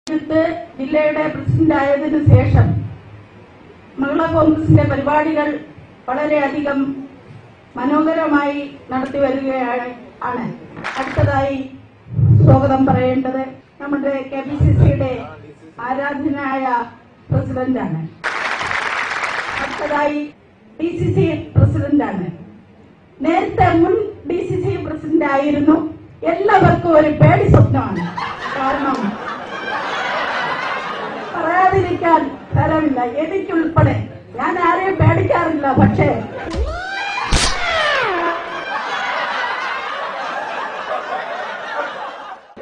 ജില്ലയുടെ പ്രസിഡന്റായതിനു ശേഷം മഹിളാ കോൺഗ്രസിന്റെ പരിപാടികൾ വളരെയധികം മനോഹരമായി നടത്തി വരികയാണ്. അടുത്തതായി സ്വാഗതം പറയേണ്ടത് നമ്മുടെ KPCCയുടെ ആരാധനായ പ്രസിഡന്റാണ്. അടുത്തതായി DCC പ്രസിഡന്റാണ്. നേരത്തെ മുൻ DCC പ്രസിഡന്റ് ആയിരുന്നു. എല്ലാവർക്കും ഒരു പേടി സ്വപ്നമാണ്. കാരണം പറയാതിരിക്കാൻ തരമില്ല, എനിക്കുൾപ്പെടെ. ഞാൻ ആരെയും പേടിക്കാറില്ല. പക്ഷേ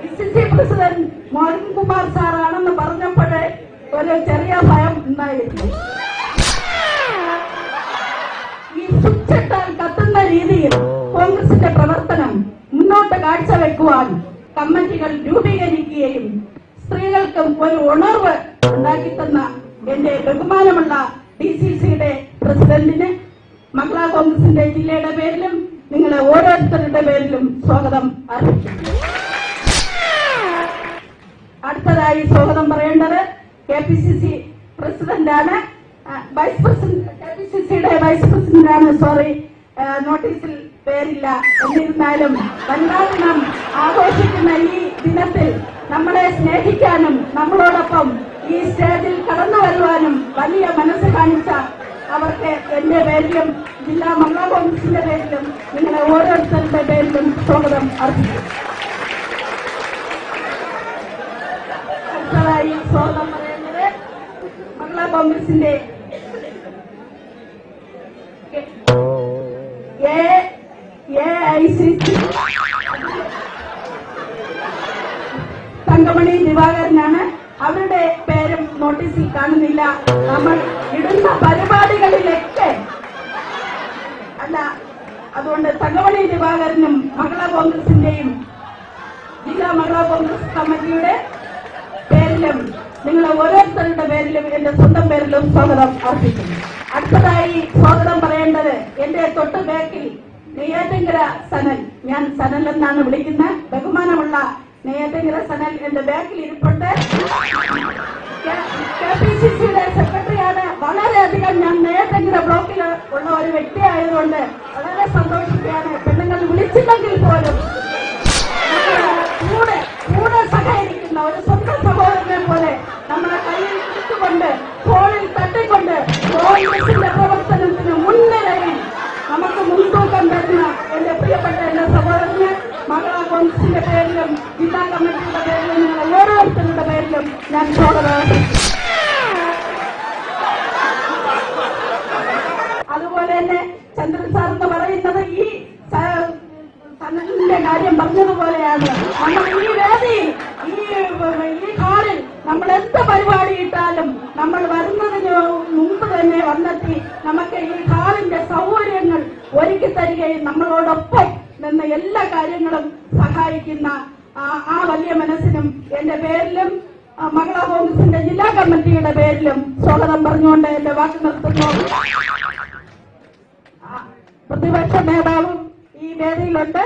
DCC പ്രസിഡന്റ് മോഹൻകുമാർ സാറാണെന്ന് പറഞ്ഞപ്പോഴേ ഒരു ചെറിയ ഭയം ഉണ്ടായിരുന്നു. ഈ സ്വിച്ചിട്ടാൽ കത്തുന്ന രീതിയിൽ കോൺഗ്രസിന്റെ പ്രവർത്തനം മുന്നോട്ട് കാഴ്ചവെക്കുവാൻ കമ്മിറ്റികൾ രൂപീകരിക്കുകയും സ്ത്രീകൾക്കും ഒരു ഉണർവ് ഉണ്ടാക്കിത്തന്ന എന്റെ ബഹുമാനമുള്ള DCCയുടെ പ്രസിഡന്റിന് മഹിളാ കോൺഗ്രസിന്റെ ജില്ലയുടെ പേരിലും നിങ്ങളെ ഓരോരുത്തരുടെ പേരിലും സ്വാഗതം അർപ്പിക്കുന്നു. അടുത്തതായി സ്വാഗതം പറയേണ്ടത് KPCC പ്രസിഡന്റാണ്. KPCCയുടെ വൈസ് പ്രസിഡന്റാണ്. സോറി, നോട്ടീസിൽ പേരില്ല. എന്നിരുന്നാലും വനിതാ ദിനം ആഘോഷിക്കുന്ന ഈ ദിനത്തിൽ നമ്മളെ സ്നേഹിക്കാനും നമ്മളോടൊപ്പം ഈ സ്റ്റേജിൽ കടന്നു വരുവാനും വലിയ മനസ്സ് കാണിച്ച അവർക്ക് എന്റെ പേരിലും ജില്ലാ മഹിളാ കോൺഗ്രസിന്റെ പേരിലും നിങ്ങളെ ഓരോരുത്തരുടെ പേരിലും സ്വാഗതം അർപ്പിക്കും. അടുത്തതായി സ്വാഗതം പറയുന്നത് മഹിളാ കോൺഗ്രസിന്റെ AICC തങ്കമണി ദിവാകരനാണ്. അവരുടെ പേരും നോട്ടീസിൽ കാണുന്നില്ല. നമ്മൾ ഇടുന്ന പരിപാടികളിലൊക്കെ അല്ല. അതുകൊണ്ട് തങ്കമണി ദിവാകരനും മഹിളാ കോൺഗ്രസിന്റെയും ജില്ലാ മഹിളാ കോൺഗ്രസ് കമ്മിറ്റിയുടെ പേരിലും നിങ്ങളെ ഓരോരുത്തരുടെ പേരിലും എന്റെ സ്വന്തം പേരിലും സ്വാഗതം അർപ്പിക്കുന്നു. അടുത്തതായി സ്വാഗതം പറയേണ്ടത് എന്റെ തൊട്ട് ബാക്കിൽ നെയ്യാറ്റിങ്കര സനൽ, ഞാൻ സനൽ എന്നാണ് വിളിക്കുന്നത്. ബഹുമാനമുള്ള നെയ്യാറ്റിങ്കര സനൽ എന്റെ ബാക്കിൽ ഇരിപ്പുണ്ട്. KPCCയുടെ സെക്രട്ടറിയാണ്. വളരെയധികം ഞാൻ നെയ്യാറ്റിങ്കര ബ്ലോക്കിൽ ഉള്ള ഒരു വ്യക്തിയായതുകൊണ്ട് വളരെ സന്തോഷിക്കുകയാണ്. പെണ്ണുങ്ങൾ വിളിച്ചില്ലെങ്കിൽ പോലും കൂടെ സഹകരിക്കുന്ന ഒരു സ്വന്തം സഹോദരനെ പോലെ നമ്മളെ കയ്യിൽ പിടിച്ചുകൊണ്ട് ഫോണിൽ തട്ടിക്കൊണ്ട് കോൺഗ്രസിന്റെ പ്രവർത്തനത്തിന് മുൻനിരയിൽ നമുക്ക് മുൻതൂക്കം തരുന്ന എന്റെ പ്രിയപ്പെട്ട എന്റെ സഹോദരന് മഹിളാ കോൺഗ്രസിന്റെ പേരിലും ജില്ലാ കമ്മിറ്റിയുടെ പേരിലും നിങ്ങളെ ഓരോരുത്തരുടെ പേരിലും ഞാൻ സ്വാഗതം. അതുപോലെ തന്നെ ചന്ദ്രൻ സാർ എന്ന് പറയുന്നത് ഈ സനലിന്റെ കാര്യം പറഞ്ഞതുപോലെയാണ്. നമ്മൾ ഈ വേദിയിൽ ഈ ഹാളിൽ നമ്മൾ എന്ത് പരിപാടി ഇട്ടാലും നമ്മൾ വരുന്നതിന് മുമ്പ് തന്നെ വന്നെത്തി നമുക്ക് ഈ ഹാളിന്റെ സൗകര്യങ്ങൾ ഒരുക്കി തരികയും നമ്മളോടൊപ്പം നിന്ന് എല്ലാ കാര്യങ്ങളും സഹായിക്കുന്ന ആ വലിയ മനസ്സിനും എന്റെ പേരിലും മഹിളാ കോൺഗ്രസിന്റെ ജില്ലാ കമ്മിറ്റിയുടെ പേരിലും സ്വാഗതം പറഞ്ഞുകൊണ്ട് എന്റെ വാക്ക് നിർത്തുന്നു. പ്രതിപക്ഷ നേതാവും ഈ വേദിയിലുണ്ട്.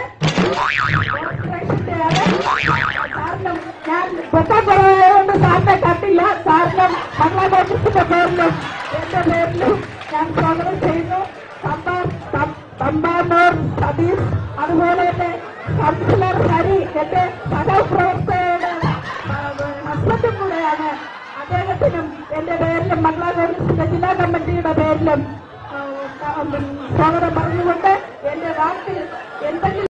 സാറിനും ഞാൻ പൊക്കക്കുറവായതുകൊണ്ട് സാറിനെ കണ്ടില്ല. സാറിനും മഹിളാ കോൺഗ്രസിന്റെ പേരിലും എന്റെ പേരിലും ഞാൻ സ്വാഗതം ചെയ്യുന്നു. തമ്പാനൂർ സതീഷ്, അതുപോലെ തന്നെ കൗൺസിലർ ഹരി എന്റെ സഹപ്രവർത്തകരുടെ ഹസ്ബൻഡും കൂടെയാണ്. അദ്ദേഹത്തിനും എന്റെ പേരിലും മഹിളാ കോൺഗ്രസിന്റെ ജില്ലാ കമ്മിറ്റിയുടെ പേരിലും സ്വാഗതം പറഞ്ഞുകൊണ്ട് എന്റെ വാക്കിൽ എന്തെങ്കിലും